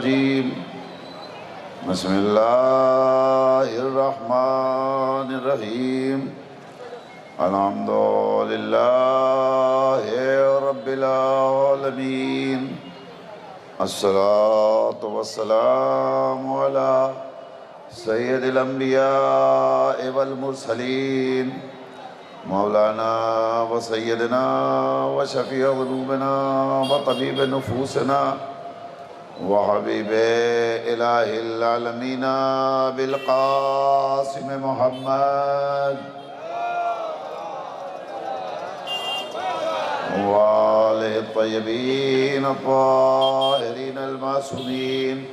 الرجیم بسم اللہ الرحمن الرحیم الحمد للہ رب العالمین الصلاۃ والسلام علی سید الانبیاء والمرسلین مولانا و سیدنا و شفیع قلوبنا و طبیب نفوسنا و حبیب الہ العالمین بالقاسم محمد و آلہ الطیبین الطاہرین المعصومین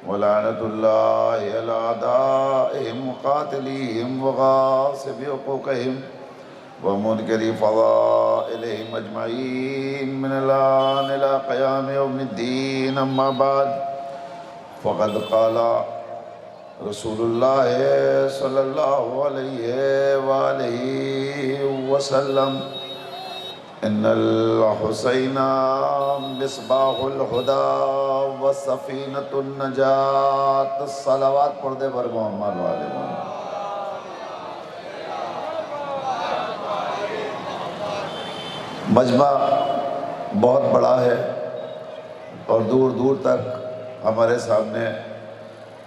ولعنت اللہ علی اعدائہم وقاتلیہم وغاصب حقوقہم ومنکر فضائلہم اجمعین من الآن الى قیام یوم الدین اما بعد فقد قال رسول اللہ صلی اللہ علیہ وآلہ وسلم ان الحسین مصباح الہدی وسفینۃ النجات صلوات پڑھ دے بر محمد والے محمد۔ مجمع بہت بڑا ہے اور دور دور تک ہمارے سامنے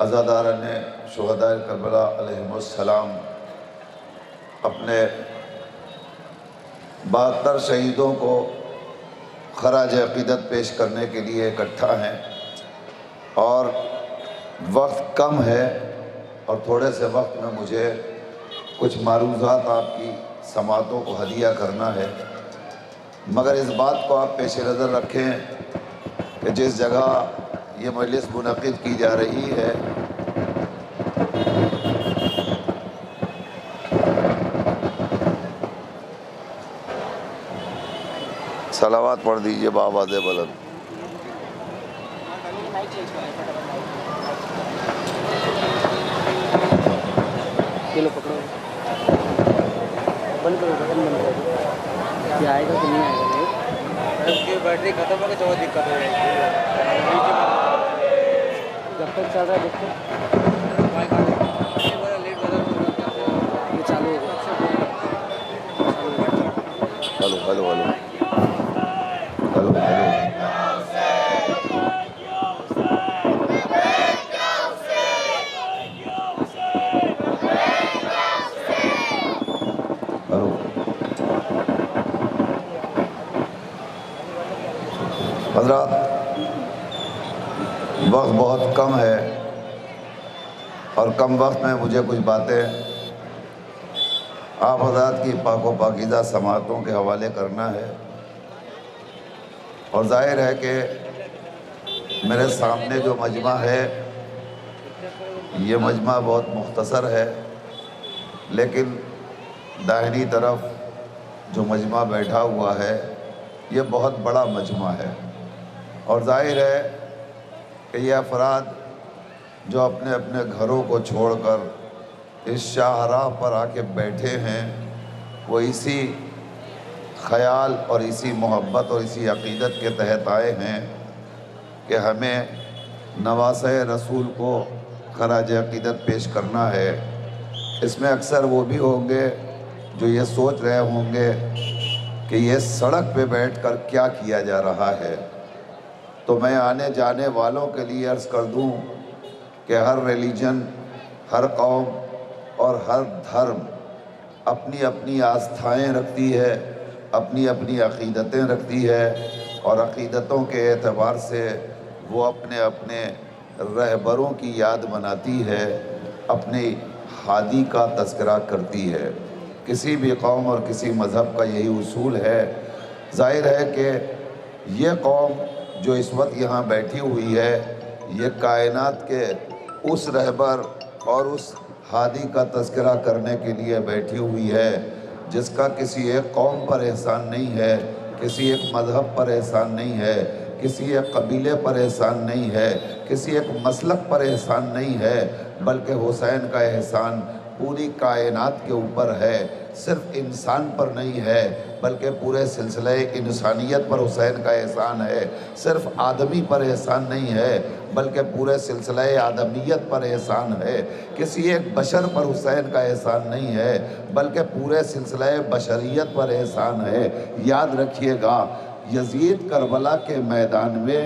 عزاداران شہداء کربلا علیہم السلام اپنے 72 شہیدوں کو خراج عقیدت پیش کرنے کے لیے اکٹھا ہیں، اور وقت کم ہے اور تھوڑے سے وقت میں مجھے کچھ معروضات آپ کی سماعتوں کو ہدیہ کرنا ہے، مگر اس بات کو آپ پیش نظر رکھیں کہ جس جگہ یہ مجلس منعقد کی جا رہی ہے صلوات پڑھ دیجئے بآواز بلند۔ چلو پکڑو، بند کرو، بند کرو، یہ آئے گا کہ نہیں آئے گا؟ نہیں، بیٹری ختم ہو گئی تو دقت ہو جائے گی، جب تک چل رہا ہے دیکھتے یہ چالو ہو گیا۔ Hello hello hello hello hello hello. حضرات، وقت بہت کم ہے اور کم وقت میں مجھے کچھ باتیں آپ حضرات کی پاک و پاکیزہ سماعتوں کے حوالے کرنا ہے، اور ظاہر ہے کہ میرے سامنے جو مجمع ہے یہ مجمع بہت مختصر ہے، لیکن داہنی طرف جو مجمع بیٹھا ہوا ہے یہ بہت بڑا مجمع ہے، اور ظاہر ہے کہ یہ افراد جو اپنے اپنے گھروں کو چھوڑ کر اس شاہراہ پر آ کے بیٹھے ہیں وہ اسی خیال اور اسی محبت اور اسی عقیدت کے تحت آئے ہیں کہ ہمیں نواسۂ رسول کو خراج عقیدت پیش کرنا ہے۔ اس میں اکثر وہ بھی ہوں گے جو یہ سوچ رہے ہوں گے کہ یہ سڑک پہ بیٹھ کر کیا کیا جا رہا ہے، تو میں آنے جانے والوں کے لیے عرض کر دوں کہ ہر ریلیجن، ہر قوم اور ہر دھرم اپنی اپنی آستھائیں رکھتی ہے، اپنی اپنی عقیدتیں رکھتی ہے، اور عقیدتوں کے اعتبار سے وہ اپنے اپنے رہبروں کی یاد مناتی ہے، اپنی ہادی کا تذکرہ کرتی ہے۔ کسی بھی قوم اور کسی مذہب کا یہی اصول ہے۔ ظاہر ہے کہ یہ قوم جو اس وقت یہاں بیٹھی ہوئی ہے یہ کائنات کے اس رہبر اور اس ہادی کا تذکرہ کرنے کے لیے بیٹھی ہوئی ہے جس کا کسی ایک قوم پر احسان نہیں ہے، کسی ایک مذہب پر احسان نہیں ہے، کسی ایک قبیلے پر احسان نہیں ہے، کسی ایک مسلک پر احسان نہیں ہے، بلکہ حسین کا احسان پوری کائنات کے اوپر ہے۔ صرف انسان پر نہیں ہے بلکہ پورے سلسلہ انسانیت پر حسین کا احسان ہے. صرف آدمی پر احسان نہیں ہے بلکہ پورے سلسلہ آدمیت پر احسان ہے. کسی ایک بشر پر حسین کا احسان نہیں ہے بلکہ پورے سلسلہ بشریت پر احسان ہے. یاد رکھیے گا، یزید کربلا کے میدان میں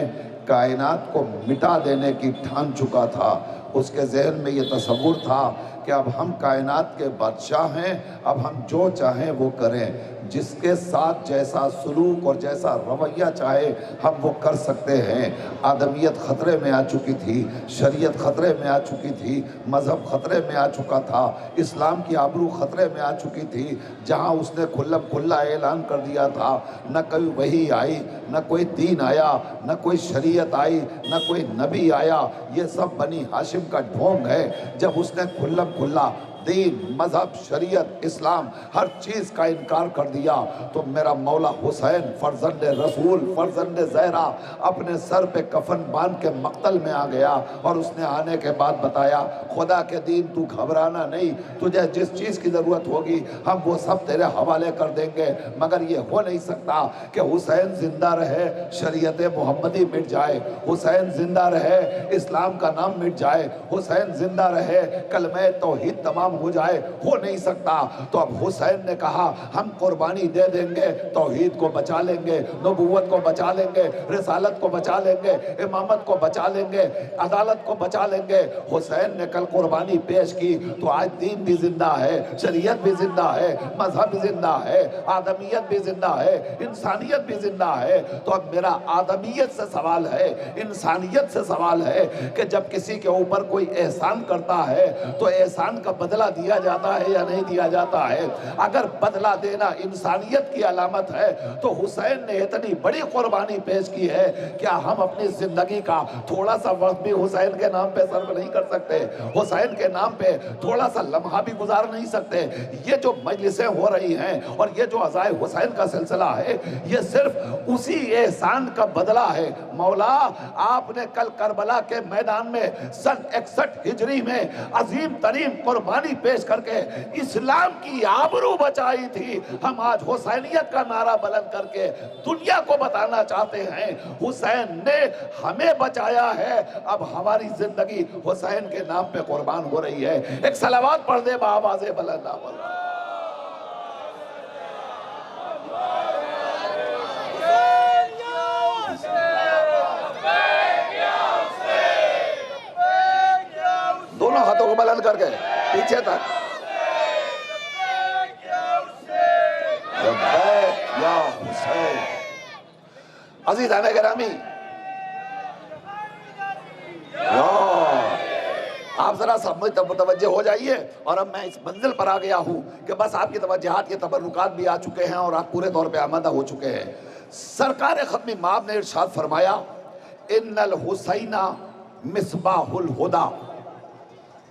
کائنات کو مٹا دینے کی ٹھان چکا تھا. اس کے ذہن میں یہ تصور تھا کہ اب ہم کائنات کے بادشاہ ہیں، اب ہم جو چاہیں وہ کریں، جس کے ساتھ جیسا سلوک اور جیسا رویہ چاہے ہم وہ کر سکتے ہیں. آدمیت خطرے میں آ چکی تھی، شریعت خطرے میں آ چکی تھی، مذہب خطرے میں آ چکا تھا، اسلام کی آبرو خطرے میں آ چکی تھی. جہاں اس نے کھلم کھلا اعلان کر دیا تھا، نہ کوئی وحی آئی، نہ کوئی دین آیا، نہ کوئی شریعت آئی، نہ کوئی نبی آیا، یہ سب بنی ہاشم کا ڈھونگ ہے. جب اس نے کھلم کھلا دین، مذہب، شریعت، اسلام ہر چیز کا انکار کر دیا تو میرا مولا حسین فرزند رسول، فرزند زہرا اپنے سر پہ کفن باندھ کے مقتل میں آ گیا. اور اس نے آنے کے بعد بتایا، خدا کے دین تو گھبرانا نہیں، تجھے جس چیز کی ضرورت ہوگی ہم وہ سب تیرے حوالے کر دیں گے، مگر یہ ہو نہیں سکتا کہ حسین زندہ رہے شریعت محمدی مٹ جائے، حسین زندہ رہے اسلام کا نام مٹ جائے، حسین زندہ رہے کلمہ توحید تمام ہو جائے. ہو نہیں سکتا. تو اب حسین نے کہا ہم قربانی دے دیں گے، توحید کو بچا لیں گے، نبوت کو بچا لیں گے، رسالت کو بچا لیں گے، امامت کو بچا لیں گے، عدالت کو بچا لیں گے. حسین نے کل قربانی پیش کی تو آج دین بھی زندہ ہے، شریعت بھی زندہ ہے، مذہب بھی زندہ ہے، آدمیت بھی زندہ ہے، انسانیت بھی زندہ ہے. تو اب میرا آدمیت سے سوال ہے، انسانیت سے سوال ہے کہ جب کسی کے اوپر کوئی احسان کرتا ہے تو احسان کا بدلہ دیا جاتا ہے یا نہیں دیا جاتا ہے؟ اگر بدلہ دینا انسانیت کی علامت ہے تو حسین نے اتنی بڑی قربانی پیش کی ہے، کیا ہم اپنی زندگی کا تھوڑا سا وقت بھی حسین کے نام پہ صرف نہیں کر سکتے؟ حسین کے نام پہ تھوڑا سا لمحہ بھی گزار نہیں سکتے؟ یہ جو مجلسیں ہو رہی ہیں اور یہ جو عزائے حسین کا سلسلہ ہے، یہ صرف اسی احسان کا بدلہ ہے. مولا آپ نے کل کربلا کے میدان میں سن 61 ہجری میں عظیم ترین قربانی پیش کر کے اسلام کی آبرو بچائی تھی. ہم آج حسینیت کا نعرہ بلند کر کے دنیا کو بتانا چاہتے ہیں حسین نے ہمیں بچایا ہے. اب ہماری زندگی حسین کے نام پہ قربان ہو رہی ہے. ایک صلوات پڑھ دے بآواز بلند آواز. دونوں ہاتھوں کو بلند کر کے پیچھے تک. لبیک یا حسین. عزیزان گرامی، آپ ذرا سب متوجہ ہو جائیے. اور اب میں اس منزل پر آ گیا ہوں کہ بس آپ کی توجہات کے تبرکات بھی آ چکے ہیں اور آپ پورے طور پہ آمادہ ہو چکے ہیں. سرکار ختم مآب نے ارشاد فرمایا، ان الحسین مصباح الہدی.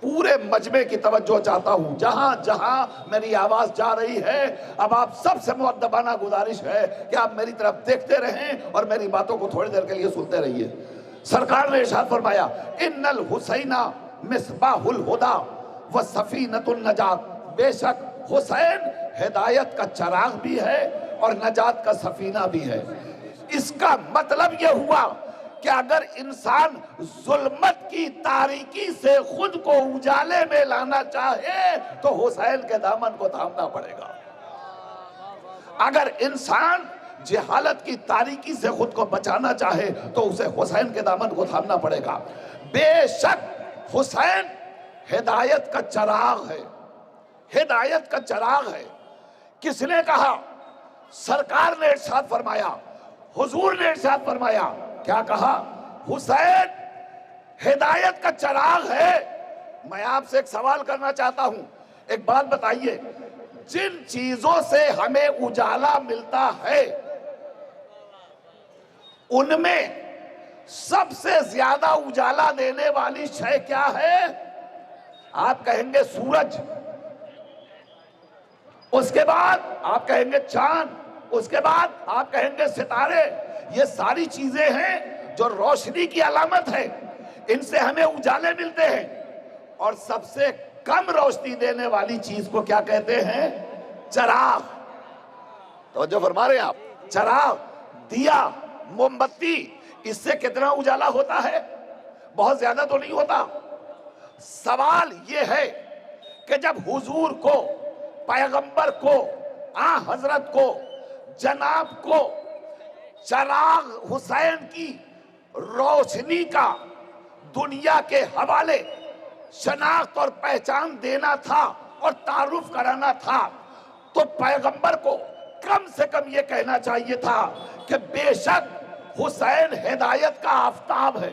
پورے مجمع کی توجہ چاہتا ہوں، جہاں جہاں میری آواز جا رہی ہے اب آپ سب سے مؤدبانہ گزارش ہے کہ آپ میری طرف دیکھتے رہیں اور میری باتوں کو تھوڑی دیر کے لیے سنتے رہیے. سرکار نے ارشاد فرمایا، ان الحسین مصباح الہدی وسفینۃ النجات. بے شک حسین ہدایت کا چراغ بھی ہے اور نجات کا سفینہ بھی ہے. اس کا مطلب یہ ہوا کہ اگر انسان ظلمت کی تاریکی سے خود کو اجالے میں لانا چاہے تو حسین کے دامن کو تھامنا پڑے گا. اگر انسان جہالت کی تاریکی سے خود کو بچانا چاہے تو اسے حسین کے دامن کو تھامنا پڑے گا. بے شک حسین ہدایت کا چراغ ہے، ہدایت کا چراغ ہے. کس نے کہا؟ سرکار نے ارشاد فرمایا، حضور نے ارشاد فرمایا. کیا کہا؟ حسین ہدایت کا چراغ ہے. میں آپ سے ایک سوال کرنا چاہتا ہوں، ایک بات بتائیے، جن چیزوں سے ہمیں اجالا ملتا ہے ان میں سب سے زیادہ اجالا دینے والی شے کیا ہے؟ آپ کہیں گے سورج، اس کے بعد آپ کہیں گے چاند، اس کے بعد آپ کہیں گے ستارے. یہ ساری چیزیں ہیں جو روشنی کی علامت ہے، ان سے ہمیں اجالے ملتے ہیں. اور سب سے کم روشنی دینے والی چیز کو کیا کہتے ہیں؟ چراغ، توجہ فرما رہے ہیں آپ، چراغ، دیا، موم بتی، اس سے کتنا اجالا ہوتا ہے؟ بہت زیادہ تو نہیں ہوتا۔ سوال یہ ہے کہ جب حضور کو، پیغمبر کو، حضرت کو، جناب کو چراغ حسین کی روشنی کا دنیا کے حوالے شناخت اور پہچان دینا تھا اور تعارف کرانا تھا، تو پیغمبر کو کم سے کم یہ کہنا چاہیے تھا کہ بے شک حسین ہدایت کا آفتاب ہے۔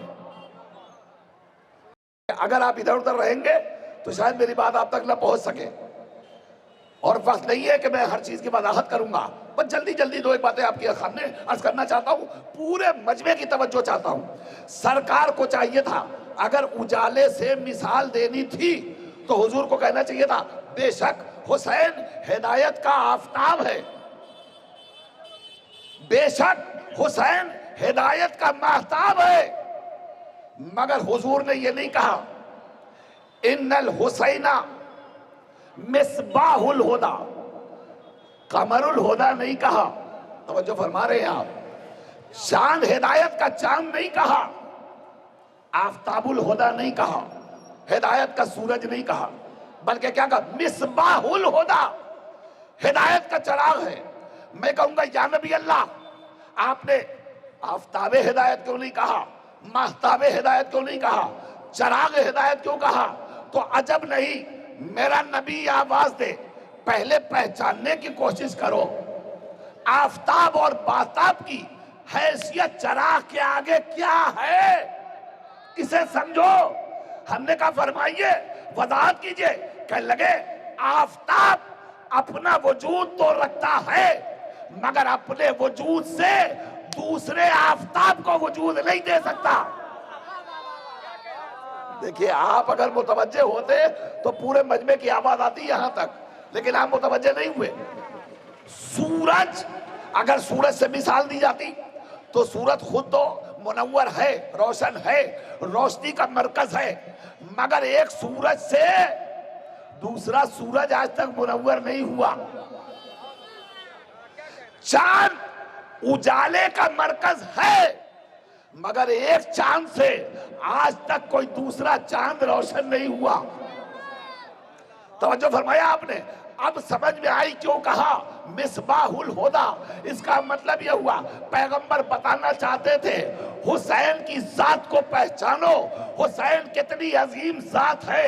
اگر آپ ادھر ادھر رہیں گے تو شاید میری بات آپ تک نہ پہنچ سکے، اور وقت نہیں ہے کہ میں ہر چیز کی وضاحت کروں گا، بس جلدی جلدی دو ایک باتیں آپ کے سامنے عرض کرنا چاہتا ہوں، پورے مجمع کی توجہ چاہتا ہوں۔ سرکار کو چاہیے تھا اگر اجالے سے مثال دینی تھی تو حضور کو کہنا چاہیے تھا بے شک حسین ہدایت کا آفتاب ہے، بے شک حسین ہدایت کا ماہتاب ہے، مگر حضور نے یہ نہیں کہا ان الحسین مصباح الہدا، قمر الہدا نہیں کہا، توجہ فرما رہے ہیں آپ، چاند ہدایت کا چاند نہیں کہا، آفتاب الہدا نہیں کہا، ہدایت کا سورج نہیں کہا، بلکہ کیا کہا؟ مصباح الہدا، ہدایت کا چراغ ہے۔ میں کہوں گا یا نبی اللہ، آپ نے آفتاب ہدایت کیوں نہیں کہا، ماہتاب ہدایت کیوں نہیں کہا، چراغ ہدایت کیوں کہا؟ تو عجب نہیں، میرا نبی آواز دے، پہلے پہچاننے کی کوشش کرو آفتاب اور ماہتاب کی حیثیت چراغ کے آگے کیا ہے، اسے سمجھو۔ ہم نے کہا فرمائیے، وضاحت کیجئے، کہنے لگے آفتاب اپنا وجود تو رکھتا ہے مگر اپنے وجود سے دوسرے آفتاب کو وجود نہیں دے سکتا۔ دیکھیے آپ اگر متوجہ ہوتے تو پورے مجمع کی آواز آتی یہاں تک، لیکن آپ متوجہ نہیں ہوئے۔ سورج، اگر سورج سے مثال دی جاتی تو سورج خود تو منور ہے، روشن ہے، روشنی کا مرکز ہے، مگر ایک سورج سے دوسرا سورج آج تک منور نہیں ہوا۔ چاند اجالے کا مرکز ہے مگر ایک چاند سے آج تک کوئی دوسرا چاند روشن نہیں ہوا۔ توجہ فرمایا آپ نے؟ اب سمجھ میں آئی کیوں کہا مصباح الہدا؟ اس کا مطلب یہ ہوا پیغمبر بتانا چاہتے تھے حسین کی ذات کو پہچانو، حسین کتنی عظیم ذات ہے۔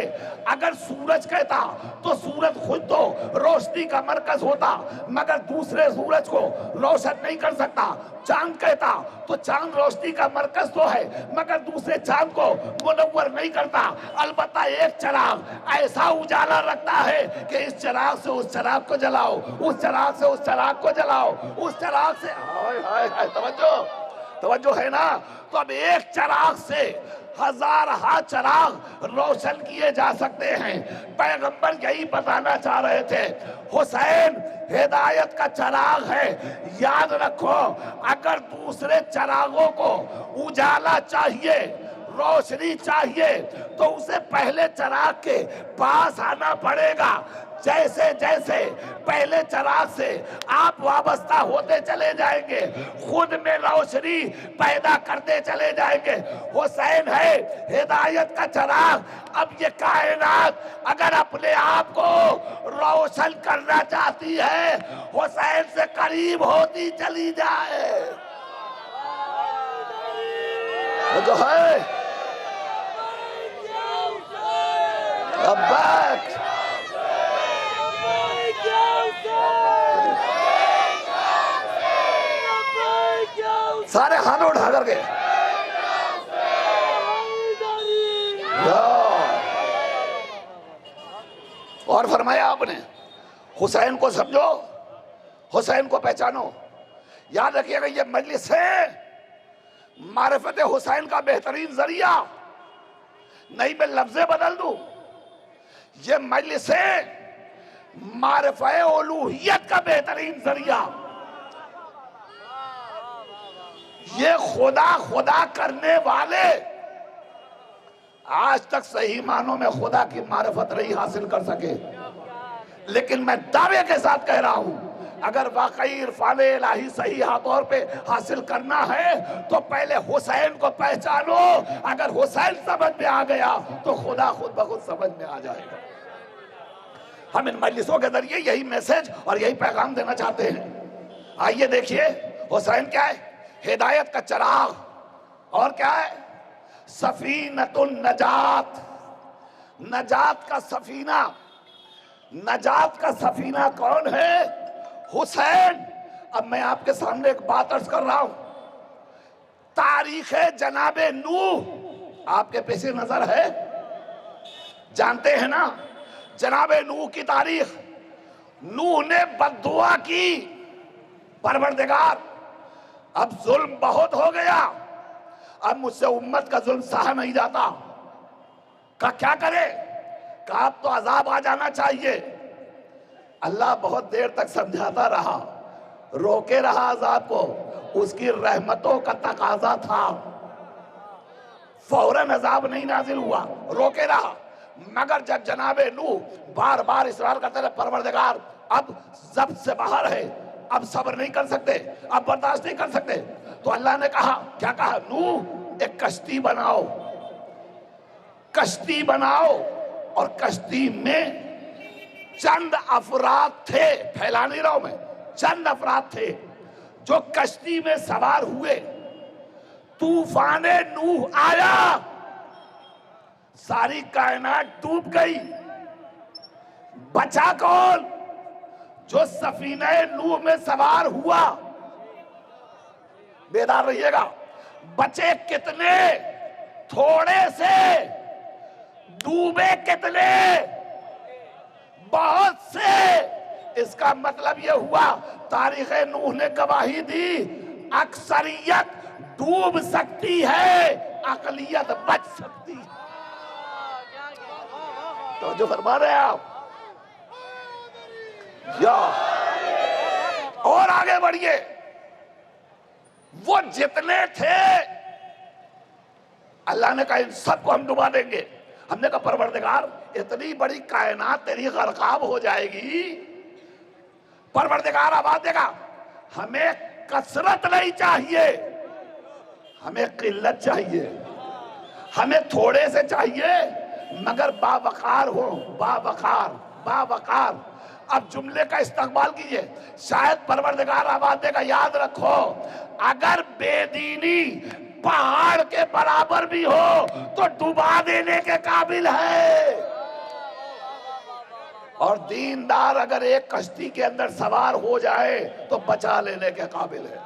اگر سورج کہتا تو سورج خود تو روشنی کا مرکز ہوتا مگر دوسرے سورج کو روشن نہیں کر سکتا۔ چاند کہتا تو چاند روشنی کا مرکز تو ہے مگر دوسرے چاند کو منور نہیں کرتا۔ البتہ ایک چراغ ایسا اجالا رکھتا ہے کہ اس چراغ سے اس چراغ کو جلاؤ، اس چراغ سے اس چراغ کو جلاؤ، اس چراغ سے توجہ ہے نا؟ تو اب ایک چراغ سے ہزارہا چراغ روشن کیے جا سکتے ہیں۔ پیغمبر یہی بتانا چاہ رہے تھے حسین ہدایت کا چراغ ہے۔ یاد رکھو اگر دوسرے چراغوں کو اجالا چاہیے، روشنی چاہیے تو اسے پہلے چراغ کے پاس آنا پڑے گا۔ جیسے جیسے پہلے چراغ سے آپ وابستہ ہوتے چلے جائیں گے، خود میں روشنی پیدا کرتے چلے جائیں گے۔ حسین ہے ہدایت کا چراغ۔ اب یہ کائنات اگر اپنے آپ کو روشن کرنا چاہتی ہے، حسین سے قریب ہوتی چلی جائے۔ جو ہے لبیک سارے ہاتھ اٹھا کر کے اور فرمایا آپ نے حسین کو سمجھو، حسین کو پہچانو۔ یاد رکھیے گا یہ مجلس ہے معرفت حسین کا بہترین ذریعہ، نہیں میں لفظیں بدل دوں، یہ مجلس ہے معرفت الوہیت کا بہترین ذریعہ۔ یہ خدا خدا کرنے والے آج تک صحیح معنوں میں خدا کی معرفت نہیں حاصل کر سکے، لیکن میں دعوے کے ساتھ کہہ رہا ہوں اگر واقعی عرفان الہی صحیح طور پہ حاصل کرنا ہے تو پہلے حسین کو پہچانو. اگر حسین سمجھ میں آ گیا تو خدا خود بخود سمجھ میں آ جائے گا. ہم ان مجلسوں کے ذریعے یہی میسج اور یہی پیغام دینا چاہتے ہیں. آئیے دیکھیے حسین کیا ہے؟ ہدایت کا چراغ. اور کیا ہے؟ سفینۃ النجات. نجات کا سفینہ. نجات کا سفینہ کون ہے؟ حسین. اب میں آپ کے سامنے ایک بات عرض کر رہا ہوں. تاریخ جناب نوح آپ کے پیش نظر ہے؟ جانتے ہیں نا جناب نوح کی تاریخ. نوح نے بد دعا کی، پروردگار اب ظلم بہت ہو گیا، اب مجھ سے امت کا ظلم سہا نہیں جاتا. کہا کیا کرے؟ کہا اب تو عذاب آ جانا چاہیے. اللہ بہت دیر تک سمجھاتا رہا، روکے رہا عذاب کو. اس کی رحمتوں کا تقاضا تھا. فوراً عذاب نہیں نازل ہوا، روکے رہا. مگر جب جناب نوح بار بار اصرار کرتے رہے پروردگار اب ضبط سے باہر ہے، اب صبر نہیں کر سکتے، اب برداشت نہیں کر سکتے، تو اللہ نے کہا کیا کہا؟ نوح ایک کشتی بناؤ. کشتی بناؤ. اور کشتی میں چند افراد تھے، پھیلا نہیں رہا ہوں میں، چند افراد تھے جو کشتی میں سوار ہوئے. طوفان نوح آیا، ساری کائنات ڈوب گئی. بچا کون؟ جو سفینہ نوح میں سوار ہوا. بیدار رہیے گا. بچے کتنے؟ تھوڑے سے. ڈوبے کتنے؟ بہت سے. اس کا مطلب یہ ہوا تاریخ نوح نے گواہی دی اکثریت ڈوب سکتی ہے، اقلیت بچ سکتی ہے. تو جو فرما رہے ہیں آپ یا اور آگے بڑھئے. وہ جتنے تھے اللہ نے کہا ان سب کو ہم ڈبا دیں گے. ہم نے کہا پروردگار اتنی بڑی کائنات تیری غرقاب ہو جائے گی. پروردگار آواز دے گا ہمیں کثرت نہیں چاہیے، ہمیں قلت چاہیے. ہمیں تھوڑے سے چاہیے مگر باوقار ہو. باوقار باوقار. اب جملے کا استقبال کیجئے. شاید پروردگار آواز دے گا یاد رکھو اگر بے دینی پہاڑ کے برابر بھی ہو تو ڈبا دینے کے قابل ہے، اور دیندار اگر ایک کشتی کے اندر سوار ہو جائے تو بچا لینے کے قابل ہے.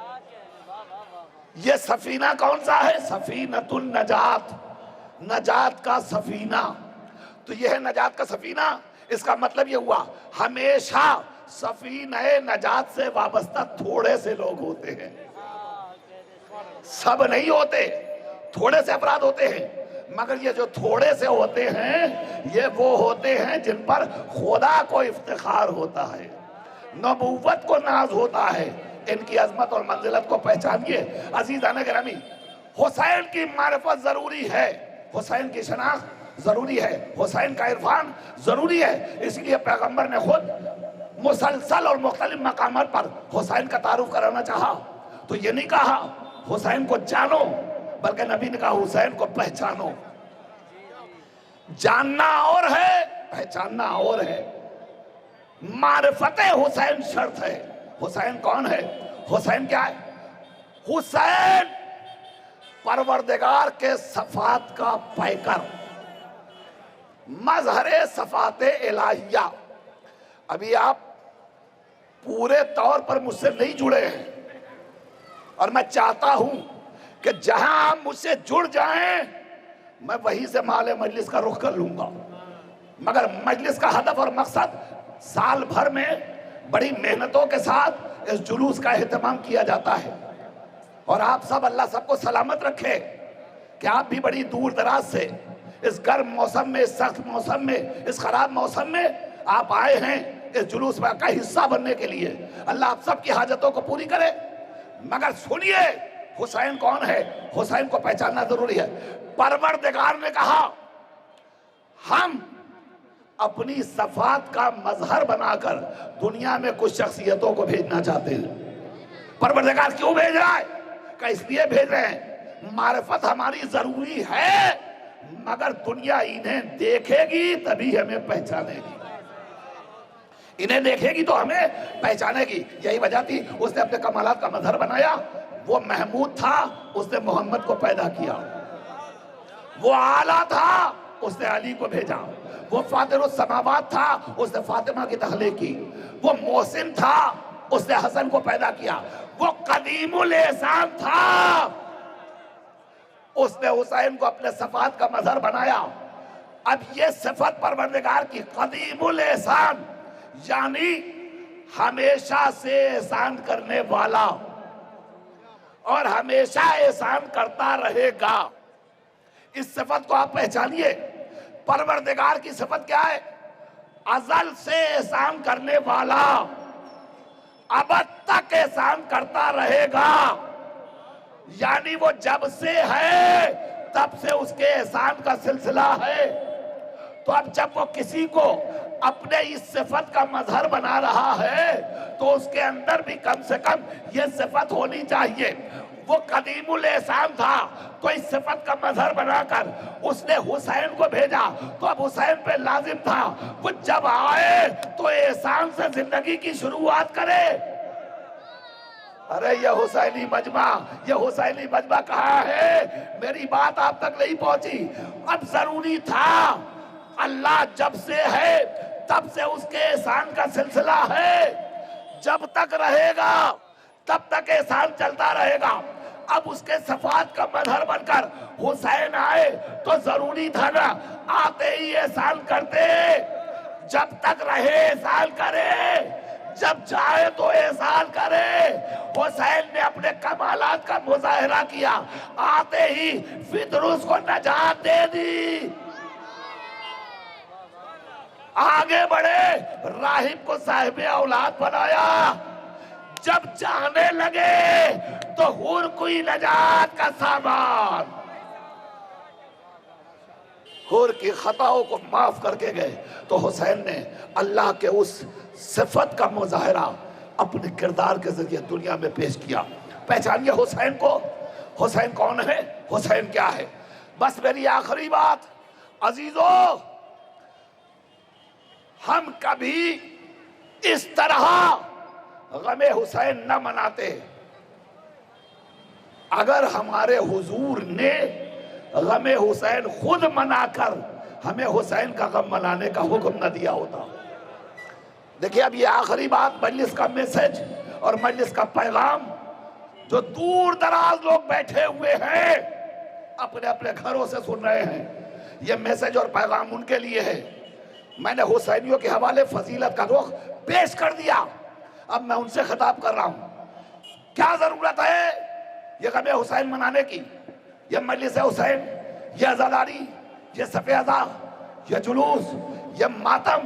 یہ سفینہ کون سا ہے؟ سفینۃ النجات. نجات کا سفینہ. تو یہ ہے نجات کا سفینہ. اس کا مطلب یہ ہوا ہمیشہ سفینہ نجات سے وابستہ تھوڑے سے لوگ ہوتے ہیں، سب نہیں ہوتے. تھوڑے سے افراد ہوتے ہیں، مگر یہ جو تھوڑے سے ہوتے ہیں یہ وہ ہوتے ہیں جن پر خدا کو افتخار ہوتا ہے، نبوت کو ناز ہوتا ہے. ان کی عظمت اور منزلت کو پہچانیے. عزیزان گرامی حسین کی معرفت ضروری ہے، حسین کی شناخت ضروری ہے، حسین کا عرفان ضروری ہے. اس لیے پیغمبر نے خود مسلسل اور مختلف مقامات پر حسین کا تعارف کرانا چاہا. تو یہ نہیں کہا حسین کو جانو، بلکہ نبی نے کہا حسین کو پہچانو. جاننا اور ہے، پہچاننا اور ہے. معرفت حسین شرط ہے. حسین کون ہے؟ حسین کیا ہے؟ حسین پروردگار کے صفات کا پیکر، مظہر صفات الہیہ. ابھی آپ پورے طور پر مجھ سے نہیں جڑے ہیں اور میں چاہتا ہوں کہ جہاں آپ مجھ سے جڑ جائیں میں وہیں سے مال مجلس کا رخ کر لوں گا. مگر مجلس کا ہدف اور مقصد سال بھر میں بڑی محنتوں کے ساتھ اس جلوس کا اہتمام کیا جاتا ہے. اور آپ سب اللہ سب کو سلامت رکھے کہ آپ بھی بڑی دور دراز سے اس گرم موسم میں، اس سخت موسم میں، اس خراب موسم میں آپ آئے ہیں اس جلوس میں کا حصہ بننے کے لیے. اللہ آپ سب کی حاجتوں کو پوری کرے. مگر سنیے حسین کون ہے؟ حسین کو پہچاننا ضروری ہے. پروردگار نے کہا ہم اپنی صفات کا مظہر بنا کر دنیا میں کچھ شخصیتوں کو بھیجنا چاہتے ہیں۔ پروردگار کیوں بھیج رہا ہے؟ کہ اس لیے بھیج رہے ہیں معرفت ہماری ضروری ہے، مگر دنیا انہیں دیکھے گی تبھی ہمیں پہچانے گی، انہیں دیکھے گی تو ہمیں پہچانے گی۔ یہی وجہ تھی اس نے اپنے کمالات کا مظہر بنایا۔ وہ محمود تھا، اس نے محمد کو پیدا کیا۔ وہ اعلیٰ تھا، اس نے علی کو بھیجا۔ وہ فاطر السماوات تھا، اس نے فاطمہ کی تخلیق کی۔ وہ محسن تھا، اس نے حسن کو پیدا کیا۔ وہ قدیم الاحسان تھا، اس نے حسین کو اپنے صفات کا مظہر بنایا۔ اب یہ صفت پروردگار کی قدیم الاحسان، یعنی ہمیشہ سے احسان کرنے والا اور ہمیشہ احسان کرتا رہے گا، اس صفت کو آپ پہچانیے۔ پروردگار کی صفت کیا ہے؟ ازل سے احسان کرنے والا، ابد تک احسان کرتا رہے گا، یعنی وہ جب سے ہے تب سے اس کے احسان کا سلسلہ ہے۔ تو اب جب وہ کسی کو اپنے اس صفت کا مظہر بنا رہا ہے تو اس کے اندر بھی کم سے کم یہ صفت ہونی چاہیے۔ وہ قدیم الاحسان تھا تو اس صفت کا مظہر بنا کر اس نے حسین کو بھیجا، تو اب حسین پہ لازم تھا وہ جب آئے تو احسان سے زندگی کی شروعات کرے۔ ارے یہ حسینی مجمع کہاں ہے؟ میری بات آپ تک نہیں پہنچی۔ اب ضروری تھا، اللہ جب سے ہے تب سے اس کے احسان کا سلسلہ ہے، جب تک رہے گا تب تک احسان چلتا رہے گا۔ اب اس کے صفات کا مظہر بن کر حسین آئے تو ضروری تھا نا آتے ہی احسان کرتے، جب تک رہے احسان کرے، جب جائے تو احسان کرے۔ حسین نے اپنے کمالات کا مظاہرہ کیا، آتے ہی فطرس کو نجات دے دی، آگے بڑھے، راہب کو صاحب اولاد بنایا۔ جب جانے لگے تو حور کوئی نجات کا سامان، حور کی خطاؤں کو معاف کر کے گئے۔ تو حسین نے اللہ کے اس صفت کا مظاہرہ اپنے کردار کے ذریعے دنیا میں پیش کیا۔ پہچانیے حسین کو۔ حسین کون ہے؟ حسین کیا ہے؟ بس میری آخری بات، عزیزو، ہم کبھی اس طرح غم حسین نہ مناتے۔ اگر ہمارے حضور نے غم حسین خود منا کر ہمیں حسین کا غم منانے کا حکم نہ دیا ہوتا۔ دیکھیں اب یہ آخری بات، مجلس کا میسج اور مجلس کا پیغام، جو دور دراز لوگ بیٹھے ہوئے ہیں اپنے اپنے گھروں سے سن رہے ہیں، یہ میسج اور پیغام ان کے لیے ہے۔ میں نے حسینیوں کے حوالے فضیلت کا رخ پیش کر دیا، اب میں ان سے خطاب کر رہا ہوں۔ کیا ضرورت ہے یہ غم حسین منانے کی؟ یہ مجلس حسین، یہ عزاداری، یہ صف عزا، یہ جلوس، یہ ماتم،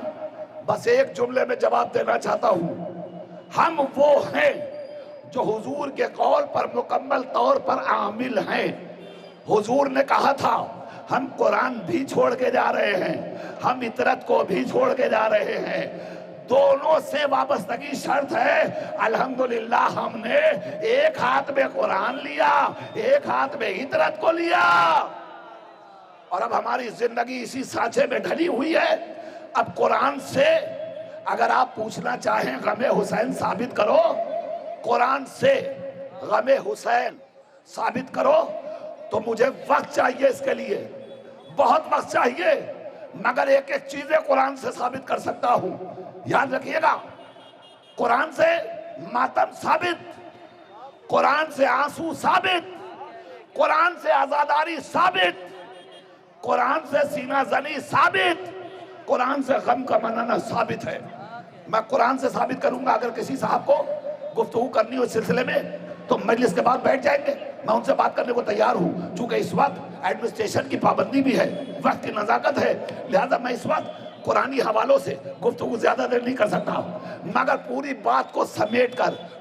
بس ایک جملے میں جواب دینا چاہتا ہوں، ہم وہ ہیں جو حضور کے قول پر مکمل طور پر عامل ہیں۔ حضور نے کہا تھا ہم قرآن بھی چھوڑ کے جا رہے ہیں، ہم اطرت کو بھی چھوڑ کے جا رہے ہیں، دونوں سے وابستگی شرط ہے۔ الحمدللہ ہم نے ایک ہاتھ میں قرآن لیا، ایک ہاتھ میں اطرت کو لیا، اور اب ہماری زندگی اسی سانچے میں ڈھلی ہوئی ہے۔ اب قرآن سے اگر آپ پوچھنا چاہیں غم حسین ثابت کرو، قرآن سے غم حسین ثابت کرو، تو مجھے وقت چاہیے، اس کے لیے بہت وقت چاہیے، مگر ایک ایک چیزیں قرآن سے ثابت کر سکتا ہوں۔ یاد رکھیے گا، قرآن سے ماتم ثابت، قرآن سے آنسو ثابت، قرآن سے عزاداری ثابت، قرآن سے سینہ زنی ثابت، قرآن سے غم کا منانا ثابت ہے۔ میں قرآن سے ثابت کروں گا۔ اگر کسی صاحب کو گفتگو کرنی ہو اس سلسلے میں تو مجلس کے بعد بیٹھ جائیں گے، میں ان سے بات کرنے کو تیار ہوں۔ چونکہ اس وقت ایڈمنسٹریشن کی پابندی بھی ہے، وقت کی نزاکت ہے، لہذا میں اس وقت قرآنی حوالوں سے گفتگو زیادہ دیر نہیں کر سکتا، مگر پوری بات کو سمیٹ کر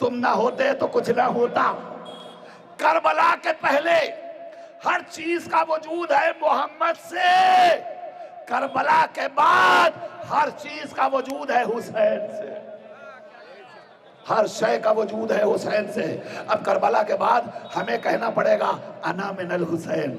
تم نہ ہوتے تو کچھ نہ ہوتا۔ کربلا کے پہلے ہر چیز کا وجود ہے محمد سے، کربلا کے بعد ہر چیز کا وجود ہے حسین سے، ہر شے کا وجود ہے حسین سے۔ اب کربلا کے بعد ہمیں کہنا پڑے گا انا من الحسین،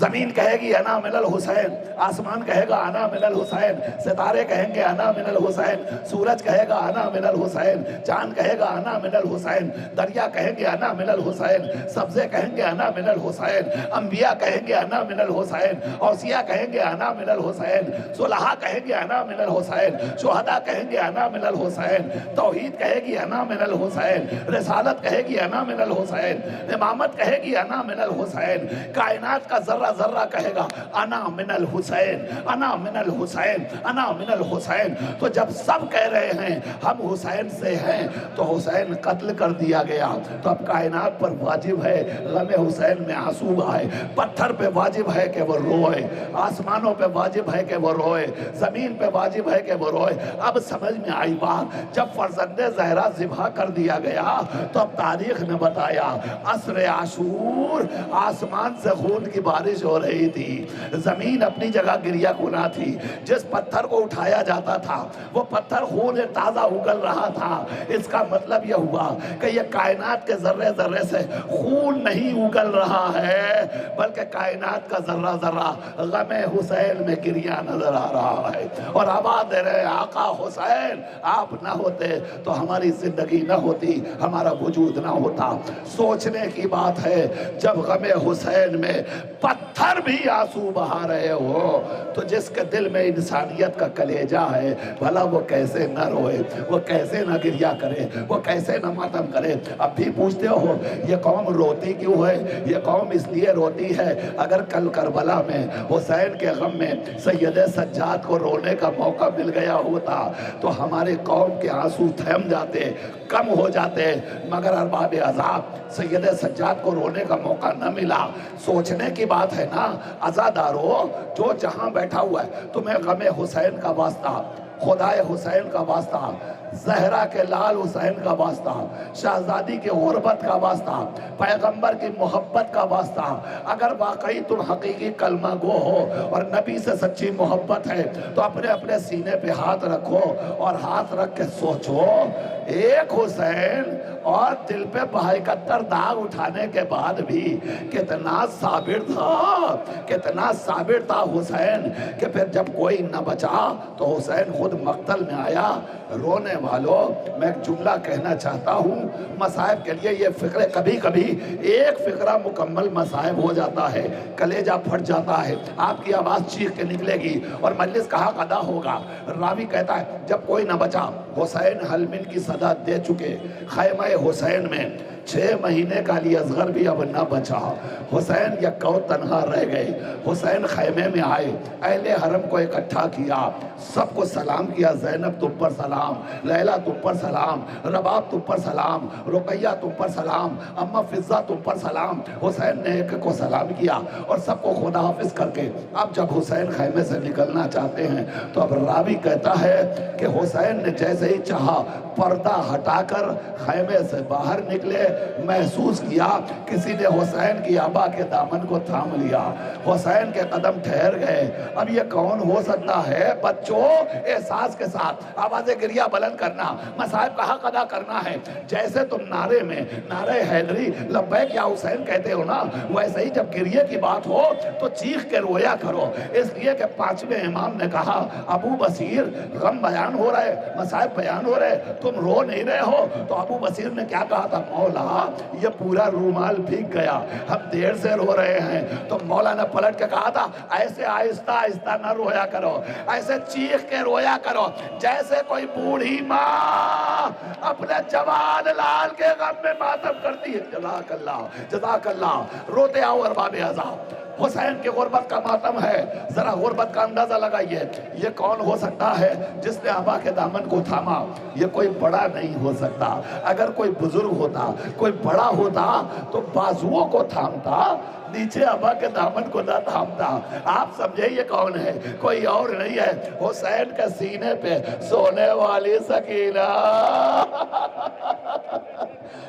زمین کہے گی انا من الحسین، آسمان کہے گا انا من الحسین، ستارے کہیں گے انا من الحسین، سورج کہے گا انا من الحسین، چاند کہے گا انا من الحسین، دریا کہیں گے انا من الحسین، سبزے کہیں گے انا من الحسین، انبیاء کہیں گے انا من الحسین، اوصیاء کہیں گے انا من الحسین، صلحاء کہیں گے انا من الحسین، شہداء کہیں گے انا من الحسین، توحید کہے گی انا من الحسین، رسالت کہے گی انا من الحسین، امامت کہے گی انا من الحسین، کائنات کا ذرہ ذرہ کہے گا انا من الحسین، انا من الحسین، انا من الحسین۔ تو جب سب کہہ رہے ہیں ہم حسین سے ہیں تو حسین قتل کر دیا گیا، تو اب کائنات پر واجب ہے غم حسین میں آنسو آئے، پتھر پہ واجب ہے کہ وہ روئے، آسمانوں پہ واجب ہے کہ وہ روئے، زمین پہ واجب ہے کہ وہ روئے۔ اب سمجھ میں آئی بات، جب فرزند زہرا ذبح کر دیا گیا تو اب تاریخ نے بتایا عصر عاشور آسمان سے خون کی بارش ہو رہی تھی، زمین اپنی جگہ گریا کنا تھی، جس پتھر کو اٹھایا جاتا تھا وہ پتھر خون تازہ اگل رہا تھا۔ اس کا مطلب یہ ہوا کہ یہ کائنات کے ذرے ذرے سے خون نہیں اگل رہا ہے، بلکہ کائنات کا ذرہ ذرہ غم حسین میں گریا نظر آ رہا ہے، اور آواز دے رہے آقا حسین آپ نہ ہوتے تو ہماری زندگی نہ ہوتی، ہمارا وجود نہ ہوتا۔ سوچنے کی بات ہے جب غم حسین میں پتھر بھی آنسو بہا رہے ہو تو جس کے دل میں انسانیت کا کلیجہ ہے بھلا وہ کیسے نہ روئے، وہ کیسے نہ گریا کرے، وہ کیسے نہ ماتم کرے۔ اب بھی پوچھتے ہو یہ قوم روتی کیوں ہے؟ یہ قوم اس لیے روتی ہے، اگر کل کربلا میں حسین کے غم میں سید سجاد کو رونے کا موقع مل گیا ہوتا تو ہماری قوم کے آنسو تھم جاتے، کم ہو جاتے، مگر ارباب عذاب سید سجاد کو رونے کا موقع نہ ملا۔ سوچنے کی بات ہے نا عزادارو، جو جہاں بیٹھا ہوا ہے تمہیں غم حسین کا واسطہ، خدائے حسین کا واسطہ، زہرا کے لال حسین کا واسطہ، شہزادی کے غربت کا واسطہ، پیغمبر کی محبت کا واسطہ، اگر واقعی تم حقیقی کلمہ گو ہو اور نبی سے سچی محبت ہے تو اپنے اپنے سینے پہ ہاتھ رکھو اور ہاتھ رکھ کے سوچو ایک حسین اور دل پہ 72 داغ اٹھانے کے بعد بھی کتنا صابر تھا، کتنا صابر تھا حسین کہ پھر جب کوئی نہ بچا تو حسین خود مقتل میں آیا۔ رونے والوں میں ایک جملہ کہنا چاہتا ہوں، مصائب کے لیے یہ فقرے کبھی کبھی ایک فقرہ مکمل مصائب ہو جاتا ہے، کلیجہ پھٹ جاتا ہے، آپ کی آواز چیخ کے نکلے گی اور مجلس کا حق ادا ہوگا۔ راوی کہتا ہے جب کوئی نہ بچا، حسین حلمن کی صدا دے چکے، خیمہ حسین میں 6 مہینے کا علی اصغر بھی اب نہ بچا، حسین یکو تنہا رہ گئے۔ حسین خیمے میں آئے، اہل حرم کو اکٹھا کیا، سب کو سلام کیا، زینب تم پر سلام، لیلہ تم پر سلام، رباب تم پر سلام، رقیہ تم پر سلام، اماں فضہ تم پر سلام۔ حسین نے ایک کو سلام کیا اور سب کو خدا حافظ کر کے اب جب حسین خیمے سے نکلنا چاہتے ہیں تو اب راوی کہتا ہے کہ حسین نے جیسے ہی چاہا پردہ ہٹا کر خیمے سے باہر نکلے، محسوس کیا کسی نے حسین کی آبا کے دامن کو تھام لیا، حسین کے قدم ٹھہر گئے۔ اب یہ کون ہو سکتا ہے؟ بچوں احساس کے ساتھ آواز گریہ بلند کرنا، مصائب کا حق ادا کرنا ہے۔ جیسے تم نعرے میں نعرہ حیدری لبیک یا حسین کہتے ہو نا، ویسے ہی جب گریہ کی بات ہو تو چیخ کے رویا کرو، اس لیے کہ 5ویں امام نے کہا ابو بصیر غم بیان ہو رہے، مصائب بیان ہو رہے، تم رو نہیں رہے ہو۔ تو ابو بصیر نے کیا کہا تھا؟ مولا یہ پورا رومال بھیگ گیا، ہم دیر سے رو رہے ہیں۔ تو مولا نے پلٹ کے کہا تھا ایسے آہستہ آہستہ نہ رویا کرو، ایسے چیخ کے رویا کرو جیسے کوئی بوڑھی ماں اپنے جوان لال کے غم میں ماتم کرتی ہے۔ جزاک اللہ، جزاک اللہ۔ روتے آؤ ارباب عذاب، حسین کی غربت کا ماتم ہے، ذرا غربت کا اندازہ لگائیے۔ یہ کون ہو سکتا ہے جس نے آبا کے دامن کو تھاما؟ یہ کوئی بڑا نہیں ہو سکتا۔ اگر کوئی بزرگ ہوتا، کوئی بڑا ہوتا تو بازوؤں کو تھامتا، نیچے آبا کے دامن کو نہ تھامتا۔ آپ سمجھے یہ کون ہے؟ کوئی اور نہیں ہے، حسین کے سینے پہ سونے والی سکینہ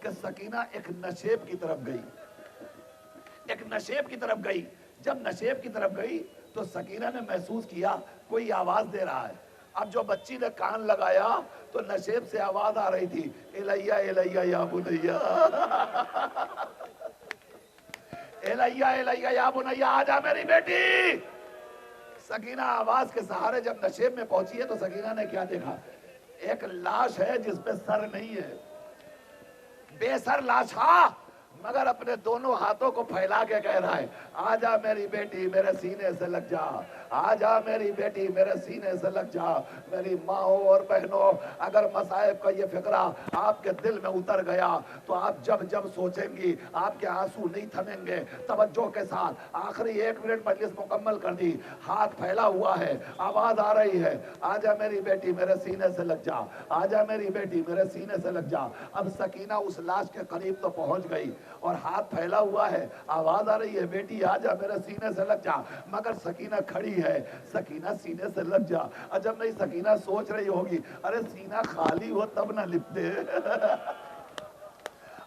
کہ سکینہ ایک نشیب کی طرف گئی، ایک نشیب کی طرف گئی۔ جب نشیب کی طرف گئی تو سکینہ نے محسوس کیا کوئی آواز دے رہا ہے۔ اب جو بچی نے کان لگایا تو نشیب سے آواز آ رہی تھی، الیہ الیہ یا بنیا، الیہ الیہ یا بنیا، آجا میری بیٹی۔ سکینہ آواز کے سہارے جب نشیب میں پہنچی ہے تو سکینہ نے کیا دیکھا؟ ایک لاش ہے جس پہ سر نہیں ہے، بے سر لاش، ہاں، مگر اپنے دونوں ہاتھوں کو پھیلا کے کہہ رہا ہے، آجا میری بیٹی میرے سینے سے لگ جا، آجا میری بیٹی میرے سینے سے لگ جا۔ میری ماں اور بہنوں، اگر مصائب کا یہ فقرہ آپ کے دل میں اتر گیا تو آپ جب جب سوچیں گی آپ کے آنسو نہیں تھمیں گے۔ توجہ کے ساتھ آخری 1 منٹ مجلس مکمل کر دی، ہاتھ پھیلا ہوا ہے، آواز آ رہی ہے، آجا میری بیٹی میرے سینے سے لگ جا، آجا میری بیٹی میرے سینے سے لگ جا۔ اب سکینہ اس لاش کے قریب تو پہنچ گئی اور ہاتھ پھیلا ہوا ہے، آواز آ رہی ہے، بیٹی آجا میرے سینے سے لگ جا، مگر سکینہ کھڑی ہے۔ سکینہ سینے سے لگ جا، عجب نہیں سکینہ سوچ رہی ہوگی، ارے سینہ خالی ہو تب نہ لپٹے۔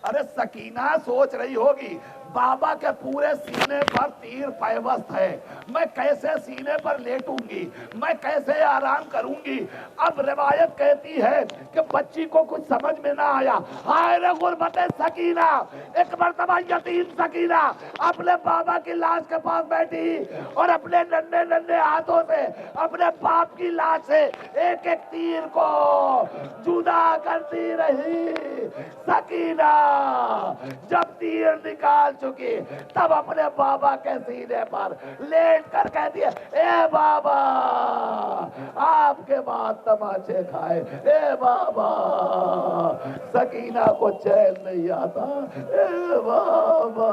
ارے سکینہ سوچ رہی ہوگی بابا کے پورے سینے پر تیر پیوست ہے، میں کیسے سینے پر لیٹوں گی، میں کیسے آرام کروں گی۔ اب روایت کہتی ہے کہ بچی کو کچھ سمجھ میں نہ آیا، ہائے رے غربت سکینہ۔ ایک مرتبہ یتیم سکینہ اپنے بابا کی لاش کے پاس بیٹھی اور اپنے ننھے ننھے ہاتھوں سے اپنے باپ کی لاش سے ایک ایک تیر کو جدا کرتی رہی۔ سکینہ جب تیر نکال چکی تب اپنے بابا کے سینے پر لیٹ کر کہتی ہے، اے بابا آپ کے بعد تماچے کھائے، اے بابا۔ سکینہ کو چین نہیں آتا، اے بابا۔